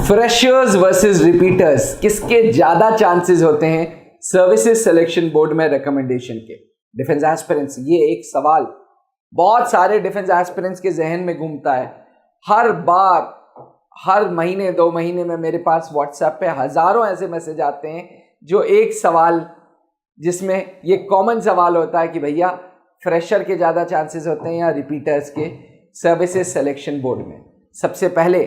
Freshers versus repeaters, किसके ज्यादा chances होते हैं सर्विसेज सिलेक्शन बोर्ड में रिकमेंडेशन के? डिफेंस एस्पिरेंट्स, ये एक सवाल बहुत सारे डिफेंस एस्पिरेंट्स के जहन में घूमता है। हर बार, हर महीने 2 महीने में मेरे पास व्हाट्सएप पे हजारों ऐसे मैसेज आते हैं जो एक सवाल, जिसमें ये कॉमन सवाल होता है कि भैया फ्रेशर के ज्यादा चांसेस होते हैं या रिपीटर्स के सर्विसेज सिलेक्शन बोर्ड में? सबसे पहले,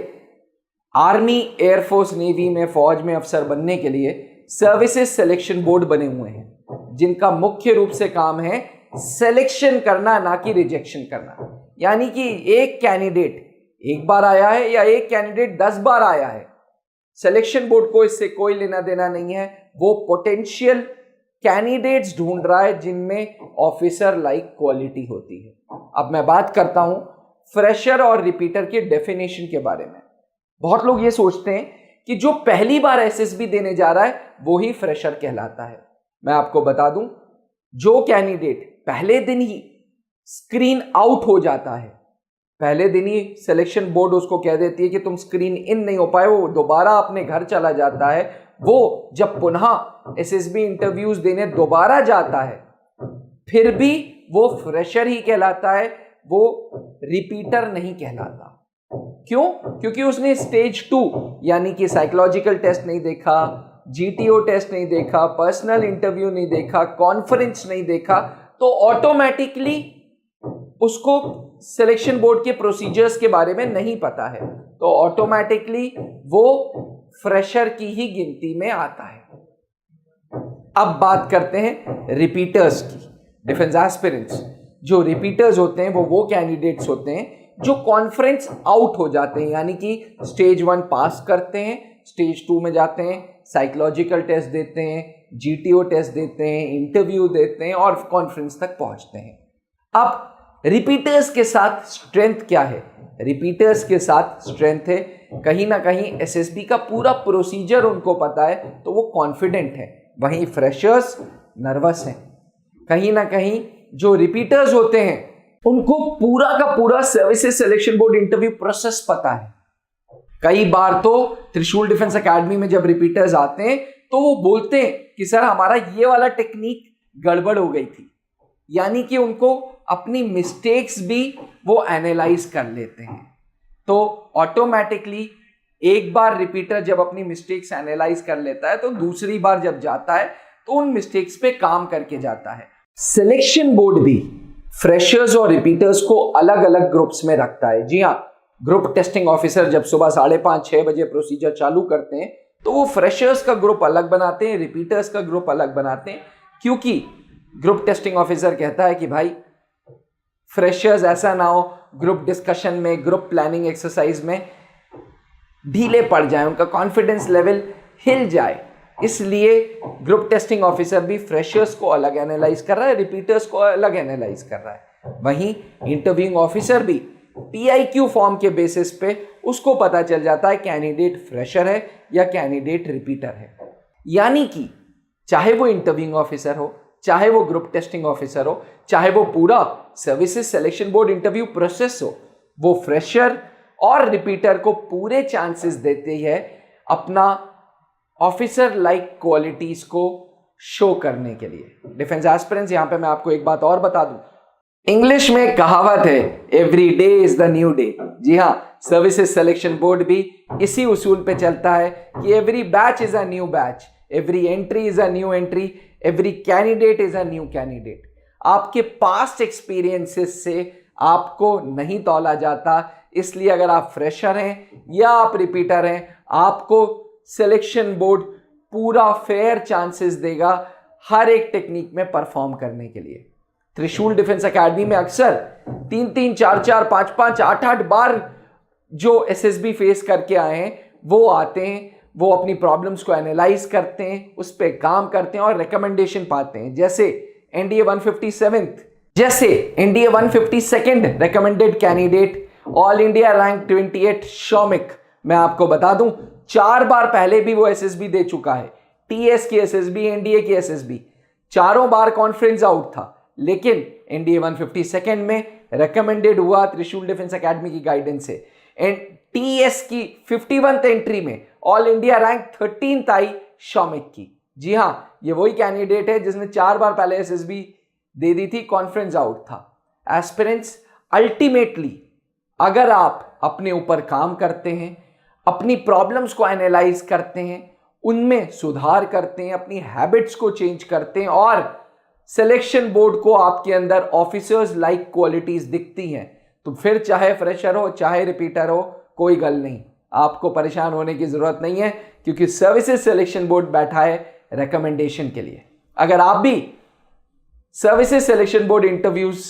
आर्मी, एयरफोर्स, नेवी में, फौज में अफसर बनने के लिए सर्विसेज सिलेक्शन बोर्ड बने हुए हैं, जिनका मुख्य रूप से काम है सिलेक्शन करना, ना कि रिजेक्शन करना। यानी कि एक कैंडिडेट एक बार आया है या एक कैंडिडेट 10 बार आया है, सिलेक्शन बोर्ड को इससे कोई लेना देना नहीं है। वो पोटेंशियल कैंडिडेट्स ढूंढ रहा है जिनमें ऑफिसर लाइक क्वालिटी होती है। अब मैं बात करता हूं फ्रेशर और रिपीटर के डेफिनेशन के बारे में। बहुत लोग ये सोचते हैं कि जो पहली बार एसएसबी देने जा रहा है वो ही फ्रेशर कहलाता है। मैं आपको बता दूं, जो कैंडिडेट पहले दिन ही स्क्रीन आउट हो जाता है, पहले दिन ही सिलेक्शन बोर्ड उसको कह देती है कि तुम स्क्रीन इन नहीं हो पाए, वो दोबारा अपने घर चला जाता है, वो जब पुनः एसएसबी इंटरव्यूज देने दोबारा जाता है, फिर भी वो फ्रेशर ही कहलाता है, वो रिपीटर नहीं कहलाता। क्यों? क्योंकि उसने स्टेज 2 यानी कि साइकोलॉजिकल टेस्ट नहीं देखा, जीटीओ टेस्ट नहीं देखा, पर्सनल इंटरव्यू नहीं देखा, कॉन्फ्रेंस नहीं देखा, तो ऑटोमेटिकली उसको सिलेक्शन बोर्ड के प्रोसीजर्स के बारे में नहीं पता है, तो ऑटोमेटिकली वो फ्रेशर की ही गिनती में आता है। अब बात करते हैं रिपीटर्स की। डिफेंस एस्पिरेंट्स, जो रिपीटर्स होते हैं वो कैंडिडेट्स होते हैं जो कॉन्फ्रेंस आउट हो जाते हैं, यानी कि स्टेज 1 पास करते हैं, स्टेज 2 में जाते हैं, साइकोलॉजिकल टेस्ट देते हैं, जीटीओ टेस्ट देते हैं, इंटरव्यू देते हैं और कॉन्फ्रेंस तक पहुंचते हैं। अब रिपीटर्स के साथ स्ट्रेंथ क्या है? रिपीटर्स के साथ स्ट्रेंथ है, कहीं ना कहीं एसएसबी का पूरा प्रोसीजर उनको पता है, तो वो कॉन्फिडेंट है। वहीं फ्रेशर्स नर्वस हैं। कहीं ना कहीं जो रिपीटर्स होते हैं उनको पूरा का पूरा services selection board interview process पता है। कई बार तो त्रिशूल डिफेंस एकेडमी में जब रिपीटर्स आते हैं तो वो बोलते हैं कि सर हमारा ये वाला टेक्निक गड़बड़ हो गई थी, यानी कि उनको अपनी मिस्टेक्स भी वो एनालाइज कर लेते हैं। तो ऑटोमेटिकली एक बार रिपीटर जब अपनी मिस्टेक्स एनालाइज कर लेता है तो दूसरी बार जब जाता है तो उन मिस्टेक्स पे काम करके जाता है। सिलेक्शन बोर्ड भी फ्रेशर्स और रिपीटर्स को अलग अलग ग्रुप्स में रखता है। जी हाँ, ग्रुप टेस्टिंग ऑफिसर जब सुबह 5:30-6 बजे प्रोसीजर चालू करते हैं तो वो फ्रेशर्स का ग्रुप अलग बनाते हैं, रिपीटर्स का ग्रुप अलग बनाते हैं, क्योंकि ग्रुप टेस्टिंग ऑफिसर कहता है कि भाई फ्रेशर्स ऐसा ना हो ग्रुप डिस्कशन में, ग्रुप प्लानिंग एक्सरसाइज में ढीले पड़ जाए, उनका कॉन्फिडेंस लेवल हिल जाए। इसलिए ग्रुप टेस्टिंग ऑफिसर भी फ्रेशर्स को अलग एनालाइज कर रहा है, रिपीटर्स को अलग एनालाइज कर रहा है। वहीं इंटरव्यूइंग ऑफिसर भी PIQ फॉर्म के बेसिस पे उसको पता चल जाता है कैंडिडेट फ्रेशर है या कैंडिडेट रिपीटर है। यानी कि चाहे वो इंटरव्यूइंग ऑफिसर हो, चाहे वो ग्रुप टेस्टिंग ऑफिसर हो, चाहे वो पूरा services selection board interview process हो, वो फ्रेशर और रिपीटर को पूरे चांसेस देते हैं अपना ऑफिसर लाइक क्वालिटीज को शो करने के लिए। डिफेंस एस्पिरेंट्स, यहां पे मैं आपको एक बात और बता दूं, इंग्लिश में कहावत है every day is the new day. जी हां, सर्विसेज सिलेक्शन बोर्ड भी इसी उसूल पे चलता है कि every batch is a new batch, every entry is a new entry, every candidate is a new candidate. आपके पास्ट एक्सपीरियंसेस से आपको नहीं तौला जाता, इसलिए अगर आप फ्रेशर हैं या आप रिपीटर हैं, आपको सिलेक्शन बोर्ड पूरा फेयर चांसेस देगा हर एक टेक्निक में परफॉर्म करने के लिए। त्रिशूल डिफेंस एकेडमी में अक्सर 3-3, 4-4, 5-5, 8-8 बार जो एसएसबी फेस करके आए हैं वो आते हैं, वो अपनी प्रॉब्लम्स को एनालाइज करते हैं, उस पर काम करते हैं और रिकमेंडेशन पाते हैं। जैसे एनडीए 157, जैसे NDA 152 recommended candidate, all India rank 28 Shoumik. मैं आपको बता दूं 4 बार पहले भी वो एसएसबी दे चुका है, टीएस की एसएसबी, एनडीए की एसएसबी, चारों बार कॉन्फ्रेंस आउट था, लेकिन एनडीए 152nd में रिकमेंडेड हुआ त्रिशूल डिफेंस एकेडमी की गाइडेंस से। एंड टीएस की 51th एंट्री में ऑल इंडिया रैंक 13th आई शौमिक की। जी हां, ये वही कैंडिडेट है जिसने 4 बार पहले एसएसबी दे दी थी, कॉन्फ्रेंस आउट था। एस्पिरेंट्स, अल्टीमेटली अगर आप अपने ऊपर काम करते हैं, अपनी प्रॉब्लम्स को एनालाइज करते हैं, उनमें सुधार करते हैं, अपनी हैबिट्स को चेंज करते हैं और सिलेक्शन बोर्ड को आपके अंदर ऑफिसर्स लाइक क्वालिटीज दिखती हैं, तो फिर चाहे फ्रेशर हो चाहे रिपीटर हो, कोई गल नहीं, आपको परेशान होने की जरूरत नहीं है, क्योंकि सर्विसेज सिलेक्शन बोर्ड बैठा है रिकमेंडेशन के लिए। अगर आप भी सर्विसेज सिलेक्शन बोर्ड इंटरव्यूज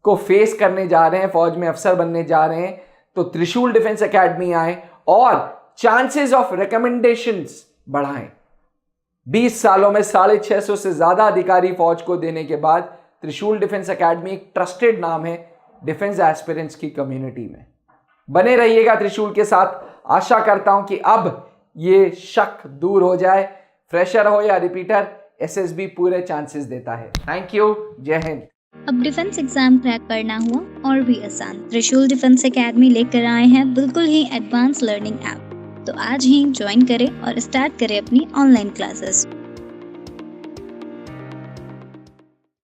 को फेस करने जा रहे हैं, फौज में अफसर बनने जा रहे हैं, तो त्रिशूल डिफेंस एकेडमी आए और चांसेस ऑफ रिकमेंडेशंस बढ़ाएं। 20 सालों में 650 से ज्यादा अधिकारी फौज को देने के बाद त्रिशूल डिफेंस एकेडमी एक ट्रस्टेड नाम है डिफेंस एस्पिरेंट्स की कम्युनिटी में। बने रहिएगा त्रिशूल के साथ। आशा करता हूं कि अब ये शक दूर हो जाए, फ्रेशर हो या रिपीटर, एसएसबी पूरे चांसेस देता है। थैंक यू, जय हिंद। अब डिफेंस एग्जाम क्रैक करना हुआ और भी आसान, त्रिशूल डिफेंस एकेडमी लेकर आए हैं बिल्कुल ही एडवांस लर्निंग ऐप। तो आज ही ज्वाइन करें और स्टार्ट करें अपनी ऑनलाइन क्लासेस।